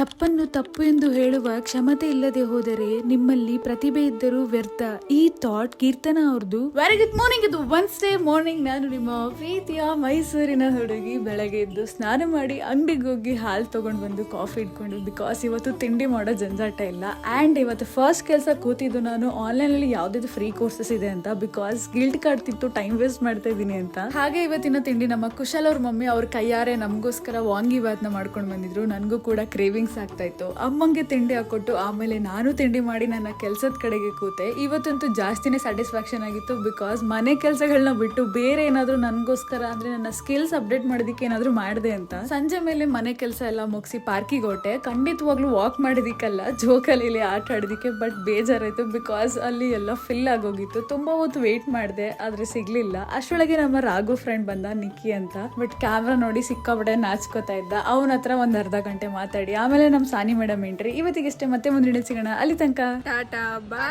ತಪ್ಪನ್ನು ತಪ್ಪು ಎಂದು ಹೇಳುವ ಕ್ಷಮತೆ ಇಲ್ಲದೆ ಹೋದರೆ ನಿಮ್ಮಲ್ಲಿ ಪ್ರತಿಭೆ ಇದ್ದರೂ ವ್ಯರ್ಥ. ಈ ಥಾಟ್ ಕೀರ್ತನ ಅವ್ರದ್ದು. Very good morning. ಇದು ವೆನ್ಸ್ಡೇ ಮಾರ್ನಿಂಗ್. ನಾನು ನಿಮ್ಮ ಪ್ರೀತಿಯ ಮೈಸೂರಿನ ಹುಡುಗಿ. ಬೆಳಗ್ಗೆ ಎದ್ದು ಸ್ನಾನ ಮಾಡಿ ಅಂಗಡಿಗೆ ಹೋಗಿ ಹಾಲು ತಗೊಂಡು ಬಂದು ಕಾಫಿ ಇಟ್ಕೊಂಡು, ಬಿಕಾಸ್ ಇವತ್ತು ತಿಂಡಿ ಮಾಡೋ ಜಂಜಾಟ ಇಲ್ಲ. ಆ್ಯಂಡ್ ಇವತ್ತು ಫಸ್ಟ್ ಕೆಲಸ ಕೂತಿದ್ದು ನಾನು ಆನ್ಲೈನಲ್ಲಿ ಯಾವ್ದಾದ್ರು ಫ್ರೀ ಕೋರ್ಸಸ್ ಇದೆ ಅಂತ, ಬಿಕಾಸ್ ಗಿಲ್ಟ್ ಕಾಡ್ತಿತ್ತು ಟೈಮ್ ವೇಸ್ಟ್ ಮಾಡ್ತಾ ಇದ್ದೀನಿ ಅಂತ. ಹಾಗೆ ಇವತ್ತಿನ ತಿಂಡಿ ನಮ್ಮ ಕುಶಲ್ ಅವ್ರ ಮಮ್ಮಿ ಅವ್ರ ಕೈಯಾರೆ ನಮಗೋಸ್ಕರ ವಾಂಗಿ ಬಾತ್ನ ಮಾಡ್ಕೊಂಡು ಬಂದಿದ್ರು. ನನಗೂ ಕೂಡ ಕ್ರೇವಿಂಗ್ಸ್ ಆಗ್ತಾ ಇತ್ತು. ಅಮ್ಮಂಗೆ ತಿಂಡಿ ಹಾಕೊಟ್ಟು ಆಮೇಲೆ ನಾನು ತಿಂಡಿ ಮಾಡಿ ನನ್ನ ಕೆಲಸದ ಕಡೆಗೆ ಕೂತೆ. ಇವತ್ತಂತೂ ಜಾಸ್ತಿನೇ ಸ್ಯಾಟಿಸ್ಫ್ಯಾಕ್ಷನ್ ಆಗಿತ್ತು, ಬಿಕಾಸ್ ಮನೆ ಕೆಲಸಗಳನ್ನ ಬಿಟ್ಟು ಬೇರೆ ಏನಾದ್ರು ನನಗೋಸ್ಕರ ಅಂದ್ರೆ ನನ್ನ ಸ್ಕಿಲ್ಸ್ ಅಪ್ಡೇಟ್ ಮಾಡೋದಕ್ಕೆ ಏನಾದ್ರು ಮಾಡಿದೆ ಅಂತ. ಸಂಜೆ ಮೇಲೆ ಮನೆ ಕೆಲಸ ಎಲ್ಲ ಮುಗಿಸಿ ಪಾರ್ಕಿಗೆ ಹೊಟ್ಟೆ. ಖಂಡಿತವಾಗ್ಲೂ ವಾಕ್ ಮಾಡೋದಿಕ್ಕಲ್ಲ, ಜೋಕಾಲಿಲಿ ಆಟ ಆಡೋದಿಕ್ಕೆ. ಬಟ್ ಬೇಜಾರಾಯ್ತು, ಬಿಕಾಸ್ ಅಲ್ಲಿ ಎಲ್ಲ ಫಿಲ್ ಆಗೋಗಿತ್ತು. ತುಂಬಾ ಹೊತ್ತು ವೇಟ್ ಮಾಡಿದೆ, ಆದ್ರೆ ಸಿಗ್ಲಿಲ್ಲ. ಅಷ್ಟೊಳಗೆ ನಮ್ಮ ರಾಘು ಫ್ರೆಂಡ್ ಬಂದ, ನಿಕ್ಕಿ ಅಂತ. ಬಟ್ ಕ್ಯಾಮ್ರಾ ನೋಡಿ ಸಿಕ್ಕಾಬಿಡೆ ನಾಚ್ಕೋತಾ ಇದ್ದ. ಅವನ ಹತ್ರ ಒಂದ್ ಅರ್ಧ ಗಂಟೆ ಮಾತಾಡಿ ಆಮೇಲೆ ನಮ್ಮ ಸಾನಿ ಮೇಡಮ್ ಎಂಟ್ರಿ. ಇವತ್ತಿಗಷ್ಟೇ, ಮತ್ತೆ ಮುಂದಿನ ಸಿಗೋಣ. ಅಲ್ಲಿ ತನಕ ಟಾಟಾ ಬಾ.